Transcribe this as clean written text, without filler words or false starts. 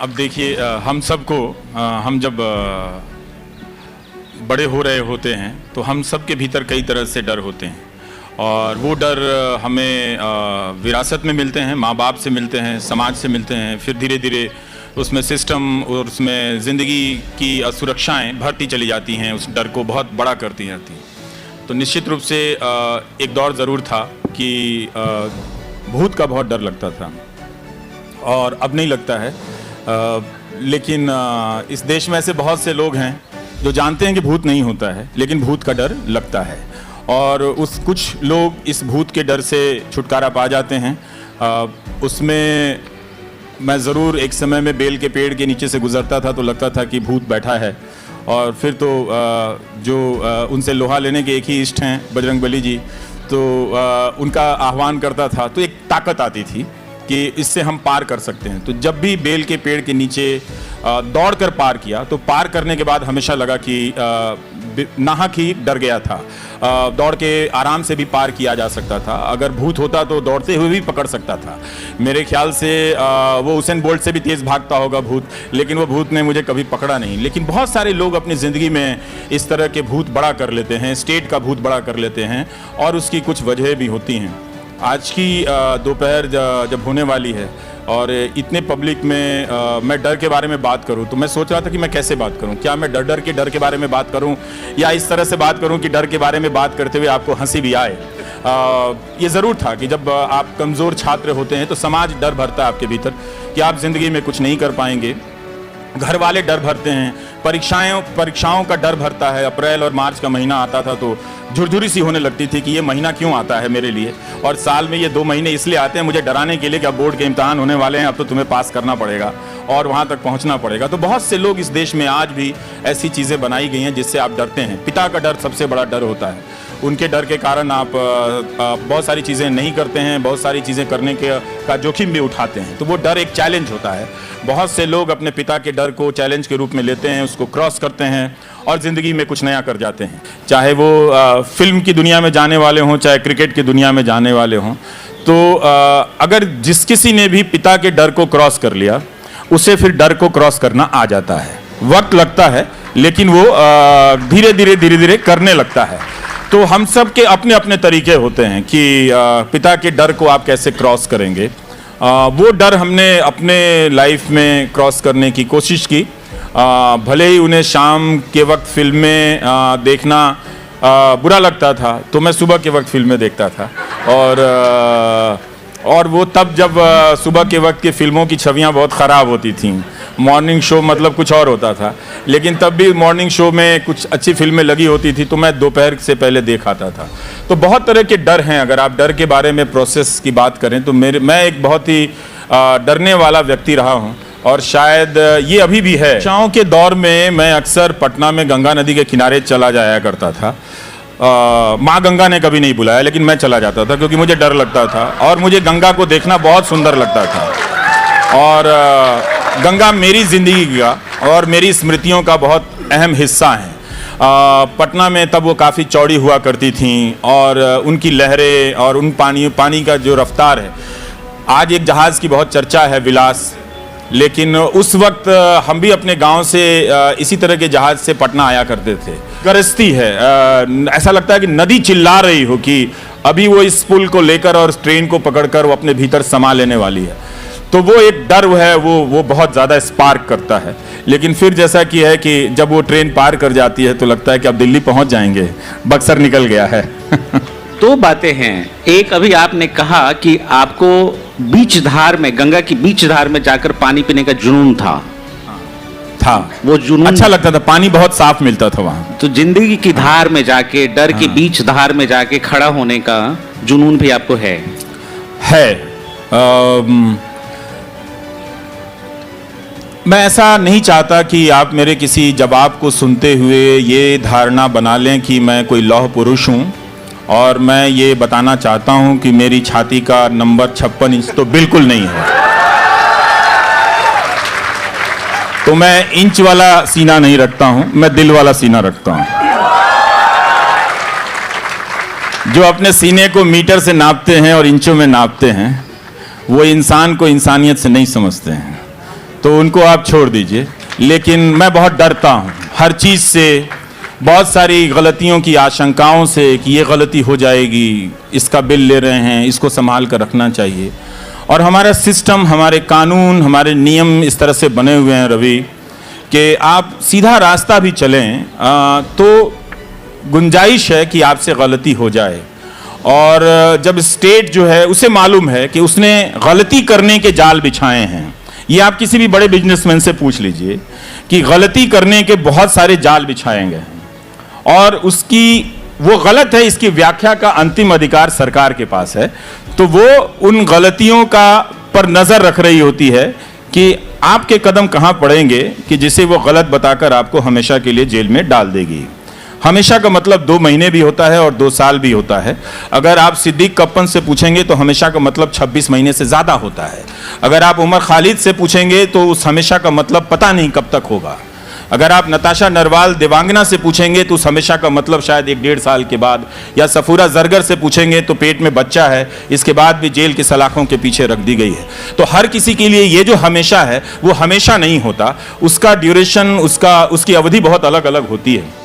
अब देखिए हम सबको हम जब बड़े हो रहे होते हैं तो हम सब के भीतर कई तरह से डर होते हैं और वो डर हमें विरासत में मिलते हैं, माँ बाप से मिलते हैं, समाज से मिलते हैं, फिर धीरे धीरे उसमें सिस्टम और उसमें ज़िंदगी की असुरक्षाएं बढ़ती चली जाती हैं, उस डर को बहुत बड़ा करती जाती हैं। तो निश्चित रूप से एक दौर ज़रूर था कि भूत का बहुत डर लगता था और अब नहीं लगता है। लेकिन इस देश में ऐसे बहुत से लोग हैं जो जानते हैं कि भूत नहीं होता है लेकिन भूत का डर लगता है और कुछ लोग इस भूत के डर से छुटकारा पा जाते हैं। उसमें मैं ज़रूर एक समय में बेल के पेड़ के नीचे से गुज़रता था तो लगता था कि भूत बैठा है और फिर तो जो उनसे लोहा लेने के एक ही इष्ट हैं बजरंगबली जी, तो उनका आह्वान करता था तो एक ताकत आती थी कि इससे हम पार कर सकते हैं। तो जब भी बेल के पेड़ के नीचे दौड़ कर पार किया तो पार करने के बाद हमेशा लगा कि नाहक ही डर गया था। दौड़ के आराम से भी पार किया जा सकता था, अगर भूत होता तो दौड़ते हुए भी पकड़ सकता था। मेरे ख्याल से वो उसेन बोल्ट से भी तेज़ भागता होगा भूत, लेकिन वो भूत ने मुझे कभी पकड़ा नहीं। लेकिन बहुत सारे लोग अपनी ज़िंदगी में इस तरह के भूत बड़ा कर लेते हैं, स्टेट का भूत बड़ा कर लेते हैं और उसकी कुछ वजह भी होती हैं। आज की दोपहर जब होने वाली है और इतने पब्लिक में मैं डर के बारे में बात करूं तो मैं सोच रहा था कि मैं कैसे बात करूं। क्या मैं डर के बारे में बात करूं या इस तरह से बात करूं कि डर के बारे में बात करते हुए आपको हंसी भी आए। ये ज़रूर था कि जब आप कमज़ोर छात्र होते हैं तो समाज डर भरता है आपके भीतर कि आप ज़िंदगी में कुछ नहीं कर पाएंगे। घर वाले डर भरते हैं, परीक्षाओं का डर भरता है। अप्रैल और मार्च का महीना आता था तो झुरझुरी सी होने लगती थी कि ये महीना क्यों आता है मेरे लिए, और साल में ये 2 महीने इसलिए आते हैं मुझे डराने के लिए कि अब बोर्ड के इम्तहान होने वाले हैं, अब तो तुम्हें पास करना पड़ेगा और वहाँ तक पहुँचना पड़ेगा। तो बहुत से लोग इस देश में आज भी ऐसी चीज़ें बनाई गई हैं जिससे आप डरते हैं। पिता का डर सबसे बड़ा डर होता है, उनके डर के कारण आप बहुत सारी चीज़ें नहीं करते हैं, बहुत सारी चीज़ें करने का जोखिम भी उठाते हैं। तो वो डर एक चैलेंज होता है। बहुत से लोग अपने पिता के डर को चैलेंज के रूप में लेते हैं, उसको क्रॉस करते हैं और ज़िंदगी में कुछ नया कर जाते हैं। चाहे वो फिल्म की दुनिया में जाने वाले हों, चाहे क्रिकेट की दुनिया में जाने वाले हों। तो अगर जिस किसी ने भी पिता के डर को क्रॉस कर लिया उसे फिर डर को क्रॉस करना आ जाता है। वक्त लगता है लेकिन वो धीरे धीरे करने लगता है। तो हम सब के अपने अपने तरीके होते हैं कि पिता के डर को आप कैसे क्रॉस करेंगे। वो डर हमने अपने लाइफ में क्रॉस करने की कोशिश की। भले ही उन्हें शाम के वक्त फिल्में देखना बुरा लगता था तो मैं सुबह के वक्त फिल्में देखता था और वो तब जब सुबह के वक्त की फिल्मों की छवियां बहुत ख़राब होती थीं। मॉर्निंग शो मतलब कुछ और होता था, लेकिन तब भी मॉर्निंग शो में कुछ अच्छी फिल्में लगी होती थी तो मैं दोपहर से पहले देख आता था। तो बहुत तरह के डर हैं। अगर आप डर के बारे में प्रोसेस की बात करें तो मैं एक बहुत ही डरने वाला व्यक्ति रहा हूं और शायद ये अभी भी है। परीक्षाओं के दौर में मैं अक्सर पटना में गंगा नदी के किनारे चला जाया करता था। माँ गंगा ने कभी नहीं बुलाया लेकिन मैं चला जाता था क्योंकि मुझे डर लगता था और मुझे गंगा को देखना बहुत सुंदर लगता था। और गंगा मेरी ज़िंदगी का और मेरी स्मृतियों का बहुत अहम हिस्सा है। पटना में तब वो काफ़ी चौड़ी हुआ करती थीं और उनकी लहरें और उन पानी का जो रफ्तार है। आज एक जहाज़ की बहुत चर्चा है, विलास, लेकिन उस वक्त हम भी अपने गांव से इसी तरह के जहाज़ से पटना आया करते थे। गरजती है, ऐसा लगता है कि नदी चिल्ला रही हो कि अभी वो इस पुल को लेकर और ट्रेन को पकड़कर वो अपने भीतर समा लेने वाली है। तो वो एक डर है, वो बहुत ज़्यादा स्पार्क करता है। लेकिन फिर जैसा कि है कि जब वो ट्रेन पार कर जाती है तो लगता है कि अब दिल्ली पहुंच जाएंगे, बक्सर निकल गया है। 2 बातें हैं। एक, अभी आपने कहा कि आपको बीच धार में, गंगा की बीच धार में जाकर पानी पीने का जुनून था। वो जुनून अच्छा लगता था, पानी बहुत साफ मिलता था वहाँ। तो जिंदगी की धार में जाके, डर की बीच धार में जाके खड़ा होने का जुनून भी आपको है? मैं ऐसा नहीं चाहता कि आप मेरे किसी जवाब को सुनते हुए ये धारणा बना लें कि मैं कोई लौह पुरुष हूँ, और मैं ये बताना चाहता हूँ कि मेरी छाती का नंबर 56 इंच तो बिल्कुल नहीं है। तो मैं इंच वाला सीना नहीं रखता हूँ, मैं दिल वाला सीना रखता हूँ। जो अपने सीने को मीटर से नापते हैं और इंचों में नापते हैं वो इंसान को इंसानियत से नहीं समझते हैं। तो उनको आप छोड़ दीजिए। लेकिन मैं बहुत डरता हूँ हर चीज़ से, बहुत सारी गलतियों की आशंकाओं से कि ये गलती हो जाएगी, इसका बिल ले रहे हैं, इसको संभाल कर रखना चाहिए। और हमारा सिस्टम, हमारे कानून, हमारे नियम इस तरह से बने हुए हैं रवि कि आप सीधा रास्ता भी चलें तो गुंजाइश है कि आपसे गलती हो जाए। और जब स्टेट जो है उसे मालूम है कि उसने गलती करने के जाल बिछाए हैं, ये आप किसी भी बड़े बिजनेसमैन से पूछ लीजिए कि गलती करने के बहुत सारे जाल बिछाए गए हैं और उसकी वो गलत है, इसकी व्याख्या का अंतिम अधिकार सरकार के पास है। तो वो उन गलतियों का पर नजर रख रही होती है कि आपके कदम कहां पड़ेंगे कि जिसे वो गलत बताकर आपको हमेशा के लिए जेल में डाल देगी। हमेशा का मतलब 2 महीने भी होता है और 2 साल भी होता है। अगर आप सिद्दीक कप्पन से पूछेंगे तो हमेशा का मतलब 26 महीने से ज़्यादा होता है। अगर आप उमर खालिद से पूछेंगे तो उस हमेशा का मतलब पता नहीं कब तक होगा। अगर आप नताशा नरवाल देवांगना से पूछेंगे तो उस हमेशा का मतलब शायद 1-1.5 साल के बाद, या सफूरा जरगर से पूछेंगे तो पेट में बच्चा है, इसके बाद भी जेल की सलाखों के पीछे रख दी गई है। तो हर किसी के लिए ये जो हमेशा है वो हमेशा नहीं होता, उसका ड्यूरेशन, उसकी अवधि बहुत अलग अलग होती है।